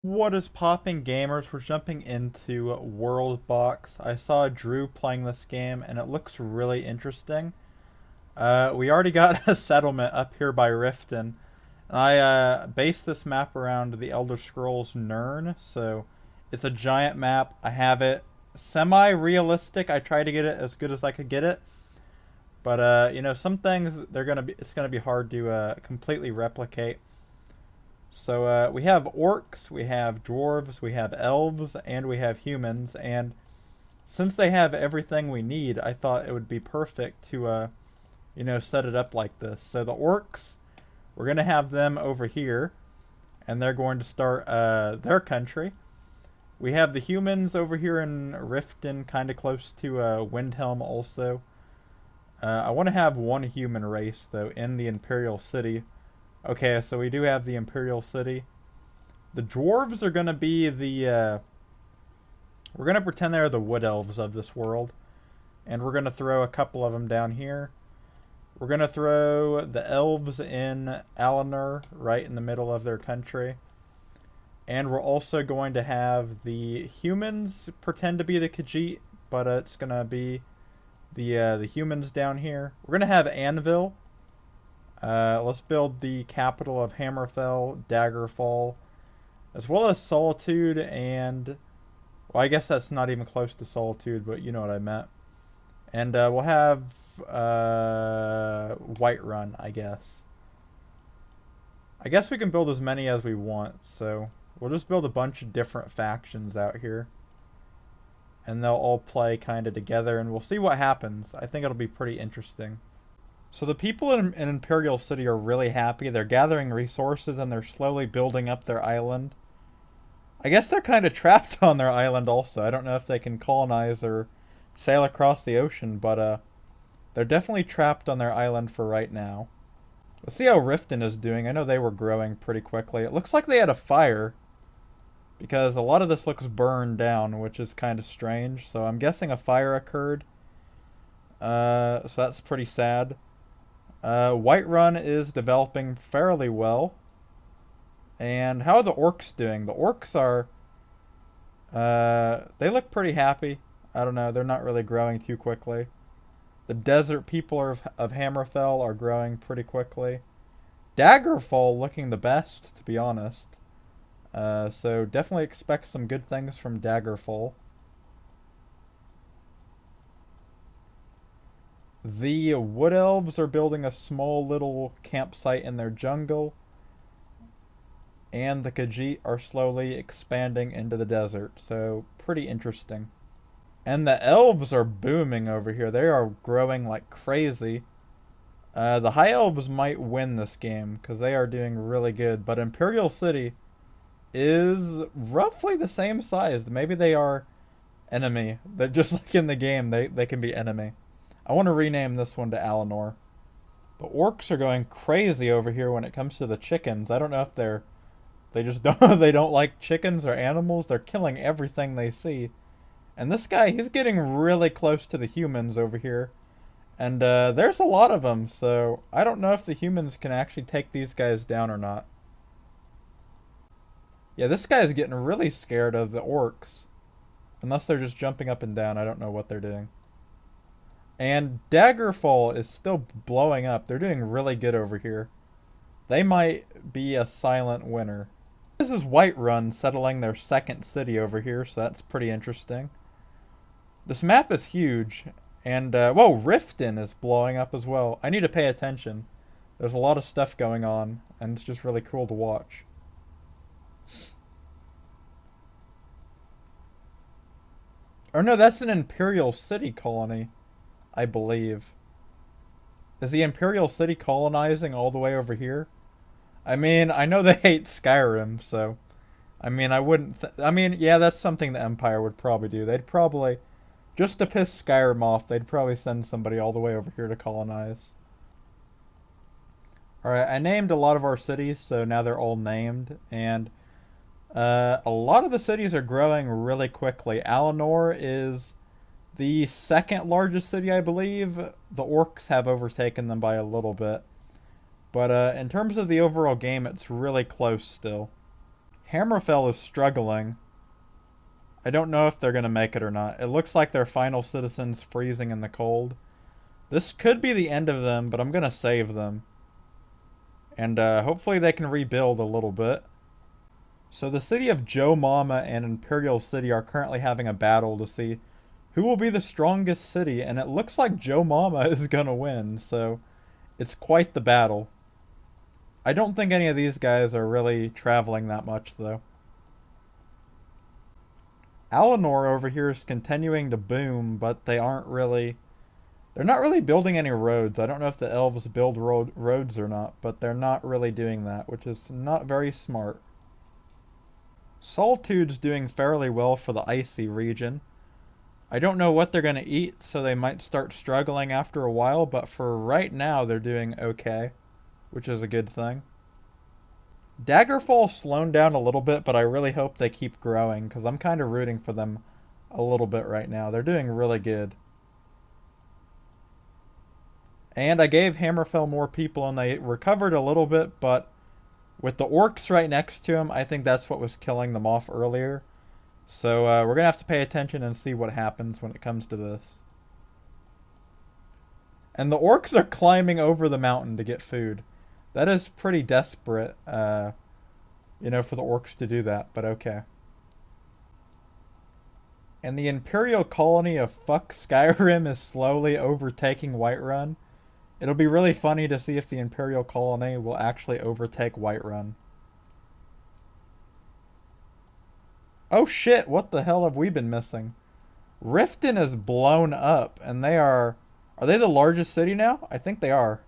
What is popping, gamers? We're jumping into Worldbox. I saw Drew playing this game and it looks really interesting. We already got a settlement up here by Riften. I based this map around the Elder Scrolls Nern, so it's a giant map. I have it semi-realistic. I tried to get it as good as I could get it. But some things it's gonna be hard to completely replicate. So we have orcs, we have dwarves, we have elves, and we have humans. And since they have everything we need, I thought it would be perfect to, set it up like this. So the orcs, we're going to have them over here, and they're going to start their country. We have the humans over here in Riften, kind of close to Windhelm also. I want to have one human race, though, in the Imperial City. Okay, so we do have the Imperial City. The dwarves are going to be the... we're going to pretend they're the wood elves of this world. And we're going to throw a couple of them down here. We're going to throw the elves in Alanur, right in the middle of their country. And we're also going to have the humans pretend to be the Khajiit, but it's going to be the humans down here. We're going to have Anvil. Let's build the capital of Hammerfell, Daggerfall, as well as Solitude and... Well, I guess that's not even close to Solitude, but you know what I meant. And we'll have Whiterun, I guess. I guess we can build as many as we want, so we'll just build a bunch of different factions out here. And they'll all play kind of together, and we'll see what happens. I think it'll be pretty interesting. So the people in Imperial City are really happy. They're gathering resources and they're slowly building up their island. I guess they're kind of trapped on their island also. I don't know if they can colonize or sail across the ocean, but they're definitely trapped on their island for right now. Let's see how Riften is doing. I know they were growing pretty quickly. It looks like they had a fire, because a lot of this looks burned down, which is kind of strange. So I'm guessing a fire occurred. So that's pretty sad. Whiterun is developing fairly well. And how are the orcs doing? The orcs are... they look pretty happy. I don't know, they're not really growing too quickly. The desert people of Hammerfell are growing pretty quickly. Daggerfall looking the best, to be honest. So definitely expect some good things from Daggerfall. The Wood Elves are building a small little campsite in their jungle. And the Khajiit are slowly expanding into the desert. So, pretty interesting. And the Elves are booming over here. They are growing like crazy. The High Elves might win this game, because they are doing really good. But Imperial City is roughly the same size. Maybe they are enemy. They're just like in the game, they can be enemy. I want to rename this one to Alanor. The orcs are going crazy over here when it comes to the chickens. I don't know if they just don't they don't like chickens or animals. They're killing everything they see. And this guy, he's getting really close to the humans over here. And there's a lot of them, so I don't know if the humans can actually take these guys down or not. Yeah, this guy's getting really scared of the orcs. Unless they're just jumping up and down, I don't know what they're doing. And Daggerfall is still blowing up. They're doing really good over here. They might be a silent winner. This is Whiterun settling their second city over here, so that's pretty interesting. This map is huge. And, whoa, Riften is blowing up as well. I need to pay attention. There's a lot of stuff going on, and it's just really cool to watch. Or no, that's an Imperial City colony, I believe. Is the Imperial City colonizing all the way over here? I mean, I know they hate Skyrim, so... I mean, I wouldn't... I mean, yeah, that's something the Empire would probably do. They'd probably... Just to piss Skyrim off, they'd probably send somebody all the way over here to colonize. Alright, I named a lot of our cities, so now they're all named. And a lot of the cities are growing really quickly. Alanor is the second largest city, I believe. The orcs have overtaken them by a little bit. But in terms of the overall game, it's really close still. Hammerfell is struggling. I don't know if they're going to make it or not. It looks like their final citizen's freezing in the cold. This could be the end of them, but I'm going to save them. And hopefully they can rebuild a little bit. So the city of Joe Mama and Imperial City are currently having a battle to see who will be the strongest city. And it looks like Joe Mama is going to win. So it's quite the battle. I don't think any of these guys are really traveling that much, though. Alinor over here is continuing to boom, but they aren't really... They're not really building any roads. I don't know if the elves build roads or not, but they're not really doing that, which is not very smart. Solitude's doing fairly well for the icy region. I don't know what they're going to eat, so they might start struggling after a while, but for right now they're doing okay, which is a good thing. Daggerfall's slowed down a little bit, but I really hope they keep growing, because I'm kind of rooting for them a little bit right now. They're doing really good. And I gave Hammerfell more people, and they recovered a little bit, but with the orcs right next to them, I think that's what was killing them off earlier. So we're going to have to pay attention and see what happens when it comes to this. And the orcs are climbing over the mountain to get food. That is pretty desperate, you know, for the orcs to do that, but okay. And the Imperial colony of Fuck Skyrim is slowly overtaking Whiterun. It'll be really funny to see if the Imperial colony will actually overtake Whiterun. Oh shit, what the hell have we been missing? Riften is blown up, and they are... Are they the largest city now? I think they are.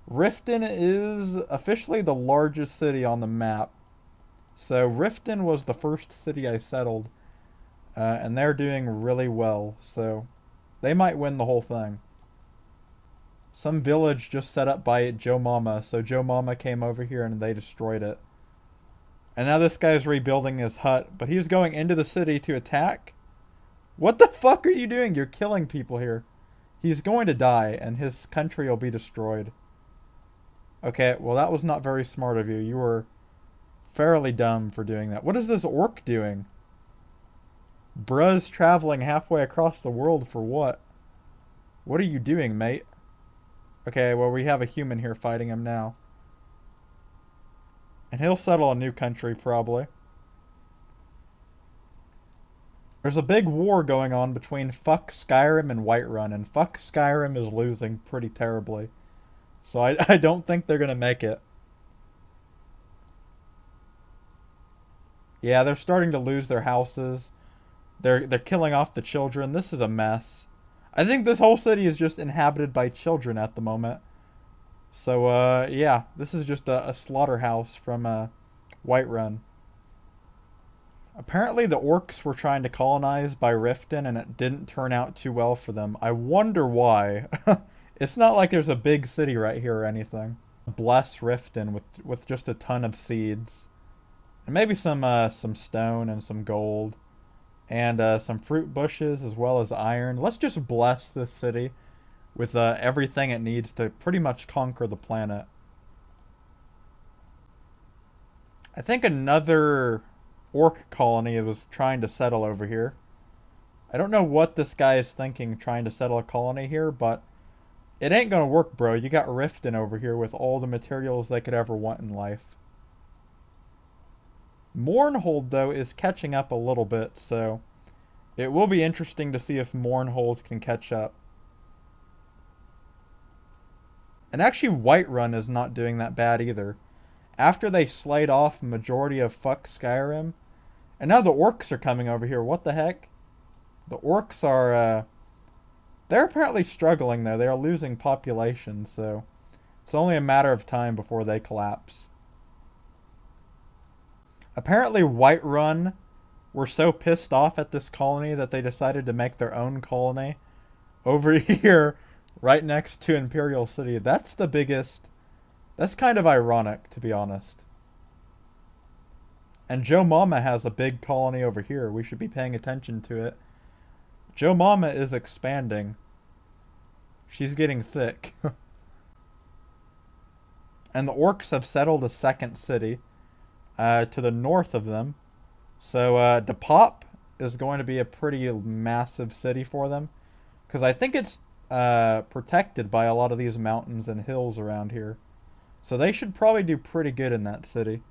Riften is officially the largest city on the map. So Riften was the first city I settled. And they're doing really well. So they might win the whole thing. Some village just set up by Joe Mama. So Joe Mama came over here and they destroyed it. And now this guy's rebuilding his hut. But he's going into the city to attack. What the fuck are you doing? You're killing people here. He's going to die and his country will be destroyed. Okay, well that was not very smart of you. You were fairly dumb for doing that. What is this orc doing? Bruh's traveling halfway across the world for what? What are you doing, mate? Okay, well we have a human here fighting him now. And he'll settle a new country, probably. There's a big war going on between Fuck Skyrim and Whiterun, and Fuck Skyrim is losing pretty terribly. So I don't think they're going to make it. Yeah, they're starting to lose their houses. They're killing off the children. This is a mess. I think this whole city is just inhabited by children at the moment. So, yeah, this is just a slaughterhouse from Whiterun. Apparently the orcs were trying to colonize by Riften, and it didn't turn out too well for them. I wonder why. It's not like there's a big city right here or anything. Bless Riften with just a ton of seeds. And maybe some stone and some gold. And some fruit bushes as well as iron. Let's just bless this city with everything it needs to pretty much conquer the planet. I think another orc colony was trying to settle over here. I don't know what this guy is thinking trying to settle a colony here, but it ain't gonna work, bro. You got Riften over here with all the materials they could ever want in life. Mournhold, though, is catching up a little bit, so it will be interesting to see if Mournhold can catch up. And actually, Whiterun is not doing that bad either. After they slayed off majority of Fuck Skyrim, and now the orcs are coming over here. What the heck? The orcs are, they're apparently struggling, though. They are losing population, so it's only a matter of time before they collapse. Apparently Whiterun were so pissed off at this colony that they decided to make their own colony over here right next to Imperial City. That's the biggest... That's kind of ironic, to be honest. And Joe Mama has a big colony over here. We should be paying attention to it. Joe Mama is expanding. She's getting thick. And the orcs have settled a second city. to the north of them. So Depop is going to be a pretty massive city for them. Because I think it's protected by a lot of these mountains and hills around here. So they should probably do pretty good in that city.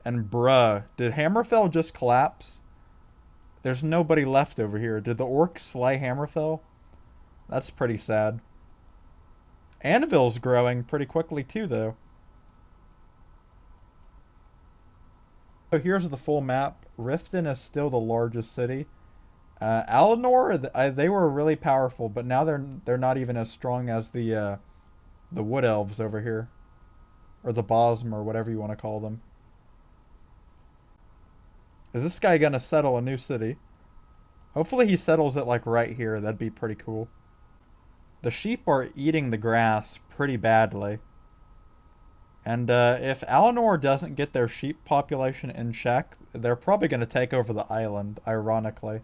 And bruh, did Hammerfell just collapse? There's nobody left over here. Did the orcs slay Hammerfell? That's pretty sad. Annabelle's growing pretty quickly too, though. So here's the full map. Riften is still the largest city. Alinor, they were really powerful, but now they're not even as strong as the Wood Elves over here, or the Bosm, or whatever you want to call them. Is this guy gonna settle a new city? Hopefully he settles it like right here. That'd be pretty cool. The sheep are eating the grass pretty badly. And if Alinor doesn't get their sheep population in check, they're probably going to take over the island, ironically.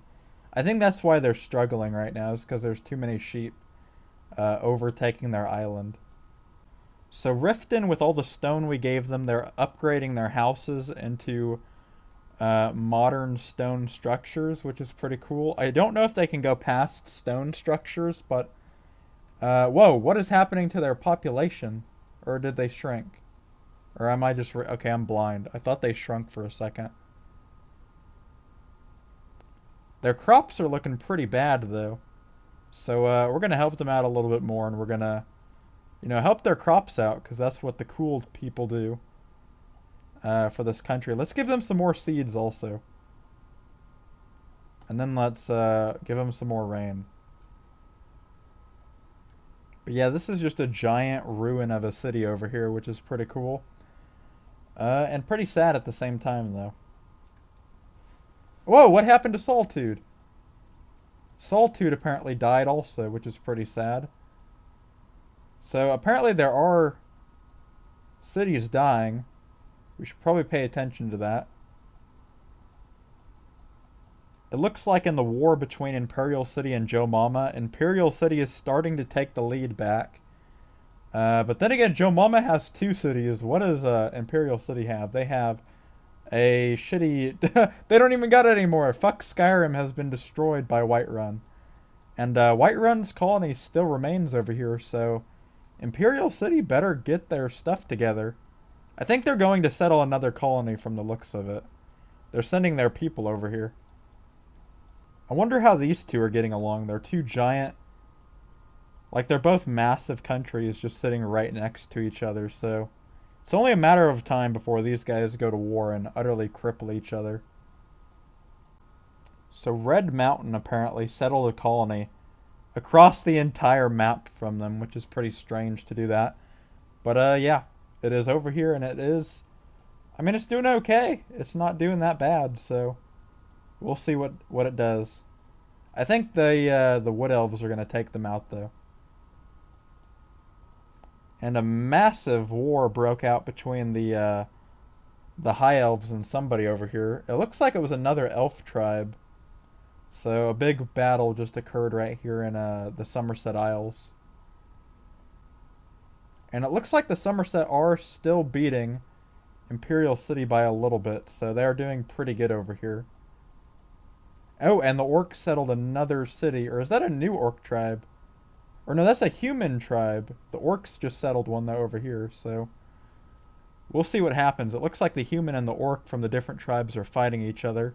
I think that's why they're struggling right now, is because there's too many sheep overtaking their island. So Riften, with all the stone we gave them, they're upgrading their houses into modern stone structures, which is pretty cool. I don't know if they can go past stone structures, but... whoa, what is happening to their population? Or did they shrink? Or am I just... okay, I'm blind. I thought they shrunk for a second. Their crops are looking pretty bad, though. So we're going to help them out a little bit more, and we're going to, help their crops out, because that's what the cool people do for this country. Let's give them some more seeds also. And then let's give them some more rain. But yeah, this is just a giant ruin of a city over here, which is pretty cool. And pretty sad at the same time, though. Whoa, what happened to Solitude? Solitude apparently died also, which is pretty sad. So apparently there are cities dying. We should probably pay attention to that. It looks like in the war between Imperial City and Joe Mama, Imperial City is starting to take the lead back. But then again, Joe Mama has two cities. What does Imperial City have? They have a shitty... they don't even got it anymore. Fuck Skyrim has been destroyed by Whiterun. And Whiterun's colony still remains over here, so Imperial City better get their stuff together. I think they're going to settle another colony from the looks of it. They're sending their people over here. I wonder how these two are getting along. They're two giant... like, they're both massive countries just sitting right next to each other, so... it's only a matter of time before these guys go to war and utterly cripple each other. So Red Mountain apparently settled a colony across the entire map from them, which is pretty strange to do that. But yeah, it is over here, and it is... I mean, it's doing okay. It's not doing that bad, so... we'll see what it does. I think the Wood Elves are going to take them out, though. And a massive war broke out between the High Elves and somebody over here. It looks like it was another elf tribe. So a big battle just occurred right here in the Somerset Isles. And it looks like the Somerset are still beating Imperial City by a little bit. So they're doing pretty good over here. Oh, and the orcs settled another city. Or is that a new orc tribe? Or no, that's a human tribe. The orcs just settled one though over here, so... we'll see what happens. It looks like the human and the orc from the different tribes are fighting each other.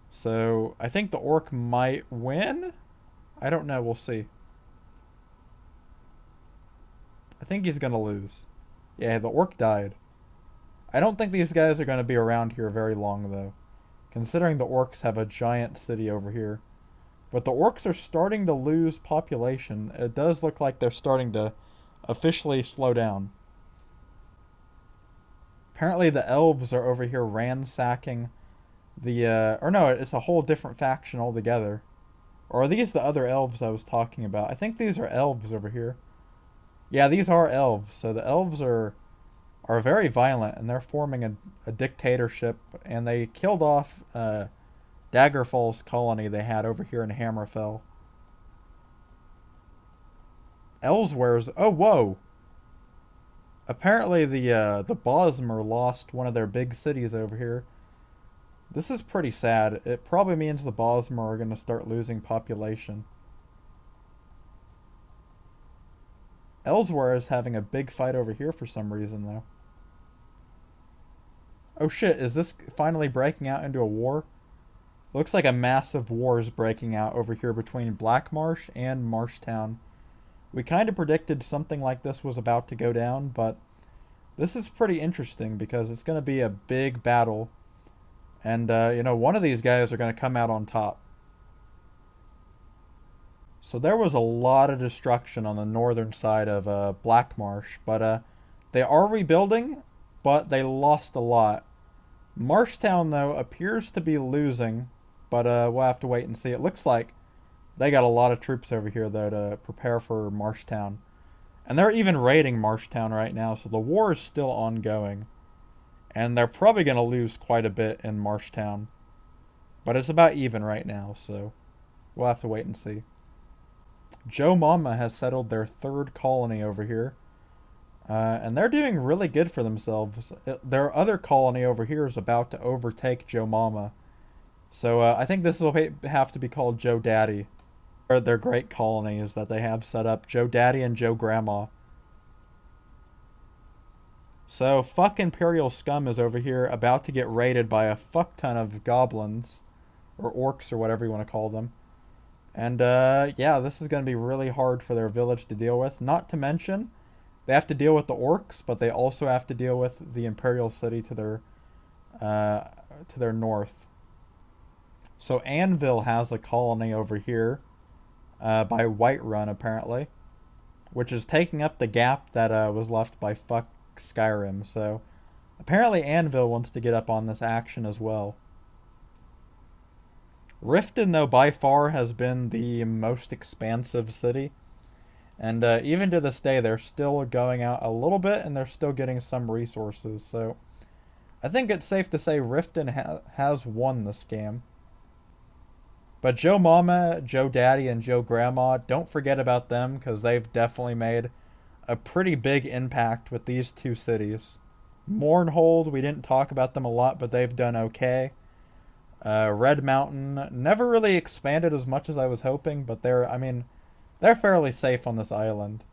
So, I think the orc might win? I don't know, we'll see. I think he's gonna lose. Yeah, the orc died. I don't think these guys are gonna be around here very long though. Considering the orcs have a giant city over here. But the orcs are starting to lose population. It does look like they're starting to officially slow down. Apparently the elves are over here ransacking the... or no, it's a whole different faction altogether. Or are these the other elves I was talking about? I think these are elves over here. Yeah, these are elves. So the elves are very violent, and they're forming a dictatorship. And they killed off... Daggerfall's colony they had over here in Hammerfell. Elsewhere's... oh, whoa! Apparently the Bosmer lost one of their big cities over here. This is pretty sad. It probably means the Bosmer are going to start losing population. Elsewhere is having a big fight over here for some reason, though. Oh shit, is this finally breaking out into a war? Looks like a massive war is breaking out over here between Blackmarsh and Marshtown. We kind of predicted something like this was about to go down, but this is pretty interesting because it's going to be a big battle. And, one of these guys are going to come out on top. So there was a lot of destruction on the northern side of Blackmarsh, but they are rebuilding, but they lost a lot. Marshtown, though, appears to be losing, but we'll have to wait and see. It looks like they got a lot of troops over here, though, to prepare for Marshtown. And they're even raiding Marshtown right now, so the war is still ongoing. And they're probably going to lose quite a bit in Marshtown. But it's about even right now, so we'll have to wait and see. Joe Mama has settled their third colony over here. And they're doing really good for themselves. Their other colony over here is about to overtake Joe Mama. So I think this will have to be called Joe Daddy. Or their great colonies that they have set up. Joe Daddy and Joe Grandma. So fuck Imperial Scum is over here about to get raided by a fuck ton of goblins. Or orcs or whatever you want to call them. And yeah, this is going to be really hard for their village to deal with. Not to mention, they have to deal with the orcs, but they also have to deal with the Imperial City to their north. So Anvil has a colony over here by Whiterun, apparently, which is taking up the gap that was left by fuck Skyrim. So apparently Anvil wants to get up on this action as well. Riften, though, by far has been the most expansive city. And even to this day, they're still going out a little bit, and they're still getting some resources. So I think it's safe to say Riften has won this game. But Joe Mama, Joe Daddy, and Joe Grandma, don't forget about them, because they've definitely made a pretty big impact with these two cities. Mournhold, we didn't talk about them a lot, but they've done okay. Red Mountain never really expanded as much as I was hoping, but they're fairly safe on this island.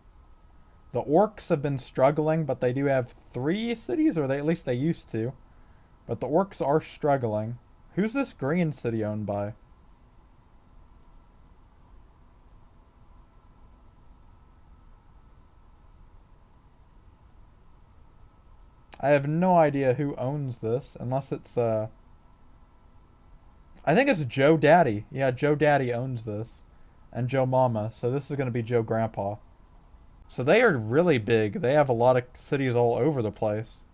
The orcs have been struggling, but they do have 3 cities, or at least they used to. But the orcs are struggling. Who's this green city owned by? I have no idea who owns this, unless it's I think it's Joe Daddy. Yeah, Joe Daddy owns this. And Joe Mama. So this is going to be Joe Grandpa. So they are really big. They have a lot of cities all over the place.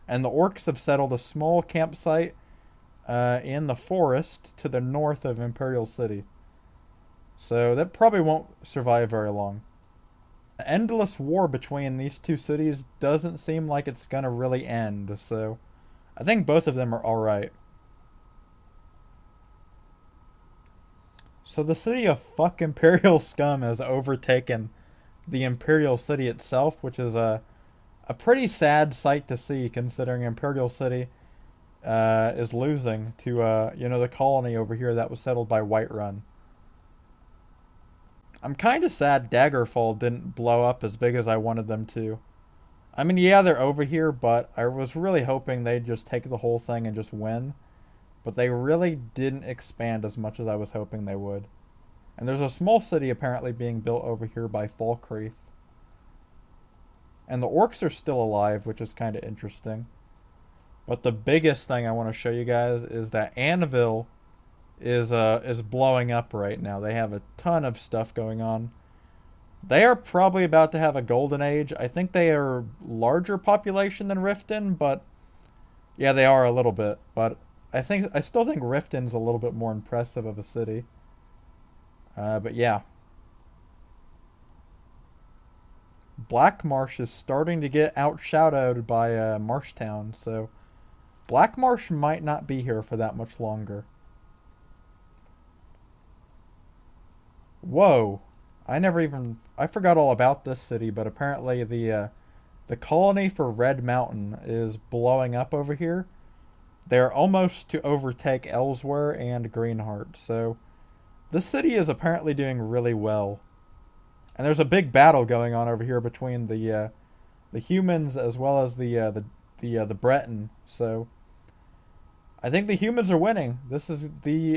And the orcs have settled a small campsite in the forest to the north of Imperial City. So that probably won't survive very long. The endless war between these two cities doesn't seem like it's going to really end. So I think both of them are alright. So the city of fuck Imperial Scum has overtaken the Imperial City itself, which is a pretty sad sight to see, considering Imperial City is losing to the colony over here that was settled by Whiterun. I'm kind of sad Daggerfall didn't blow up as big as I wanted them to. I mean, yeah, they're over here, but I was really hoping they'd just take the whole thing and just win. But they really didn't expand as much as I was hoping they would. And there's a small city apparently being built over here by Falkreath. And the orcs are still alive, which is kind of interesting. But the biggest thing I want to show you guys is that Anvil is blowing up right now. They have a ton of stuff going on. They are probably about to have a golden age. I think they are larger population than Riften, but yeah, they are a little bit. But I still think Riften's a little bit more impressive of a city. But yeah. Blackmarsh is starting to get outshadowed by Marshtown, so Blackmarsh might not be here for that much longer. Whoa. I forgot all about this city, but apparently the colony for Red Mountain is blowing up over here. They're almost to overtake Ellsworth and Greenheart. So this city is apparently doing really well. And there's a big battle going on over here between the humans as well as the Breton. So I think the humans are winning. This is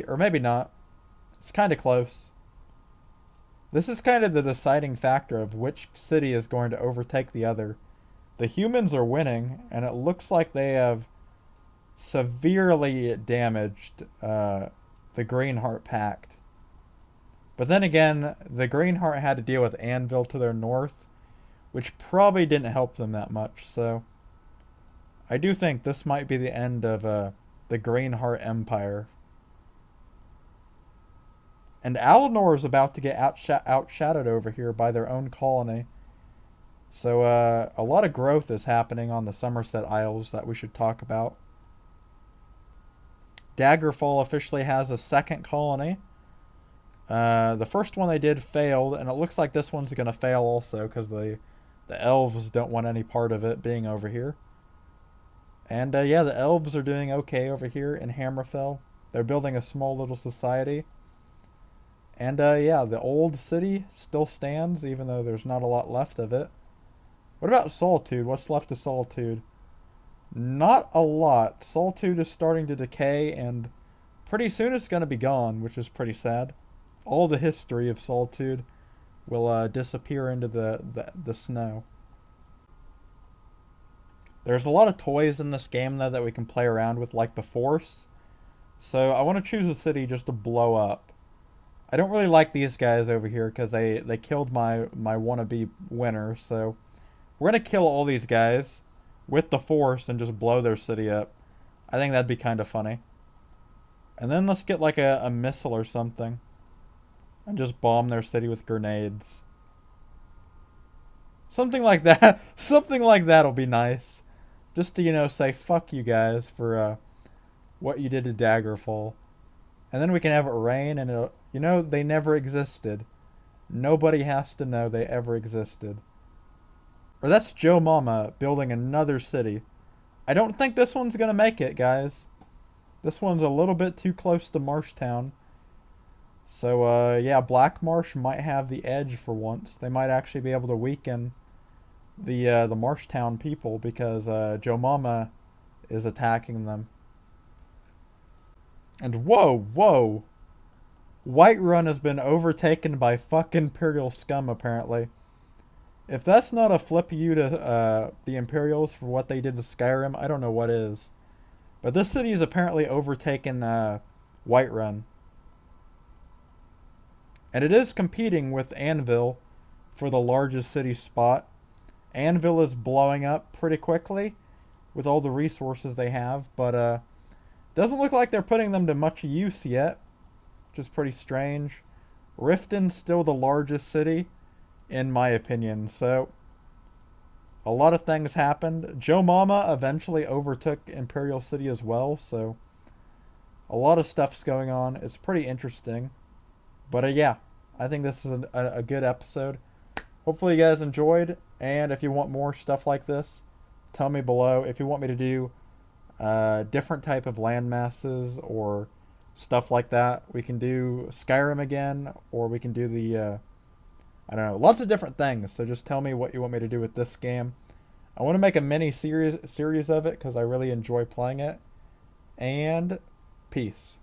or maybe not. It's kind of close. This is kind of the deciding factor of which city is going to overtake the other. The humans are winning, and it looks like they have severely damaged the Greenheart Pact. But then again, the Greenheart had to deal with Anvil to their north, which probably didn't help them that much. So I do think this might be the end of the Greenheart Empire. And Alinor is about to get outshadowed over here by their own colony. So a lot of growth is happening on the Somerset Isles that we should talk about. Daggerfall officially has a second colony. The first one they did failed, and it looks like this one's going to fail also because the elves don't want any part of it being over here. And yeah, the elves are doing okay over here in Hammerfell. They're building a small little society. And yeah, the old city still stands, even though there's not a lot left of it. What about Solitude? What's left of Solitude? Not a lot. Solitude is starting to decay, and pretty soon it's going to be gone, which is pretty sad. All the history of Solitude will disappear into the snow. There's a lot of toys in this game, though, that we can play around with, like the Force. So I want to choose a city just to blow up. I don't really like these guys over here because they killed my wannabe winner. So we're going to kill all these guys with the Force and just blow their city up. I think that'd be kind of funny. And then let's get like a missile or something and just bomb their city with grenades. Something like that. Something like that'll be nice. Just to, you know, say fuck you guys for what you did to Daggerfall. And then we can have it rain, and it'll, you know, they never existed. Nobody has to know they ever existed. Or that's Joe Mama building another city. I don't think this one's going to make it, guys. This one's a little bit too close to Marshtown. So, yeah, Black Marsh might have the edge for once. They might actually be able to weaken the Marshtown people because Joe Mama is attacking them. And whoa! Whiterun has been overtaken by fucking Imperial scum, apparently. If that's not a flip you to the Imperials for what they did to Skyrim, I don't know what is. But this city has apparently overtaken Whiterun. And it is competing with Anvil for the largest city spot. Anvil is blowing up pretty quickly with all the resources they have, but doesn't look like they're putting them to much use yet, which is pretty strange. Riften's still the largest city, in my opinion, so a lot of things happened. Joe Mama eventually overtook Imperial City as well, so a lot of stuff's going on. It's pretty interesting. But yeah, I think this is a good episode. Hopefully you guys enjoyed, and if you want more stuff like this, tell me below. If you want me to do different type of land masses or stuff like that, we can do Skyrim again, or we can do the I don't know, lots of different things. So just tell me what you want me to do with this game. I want to make a mini series of it because I really enjoy playing it. And peace.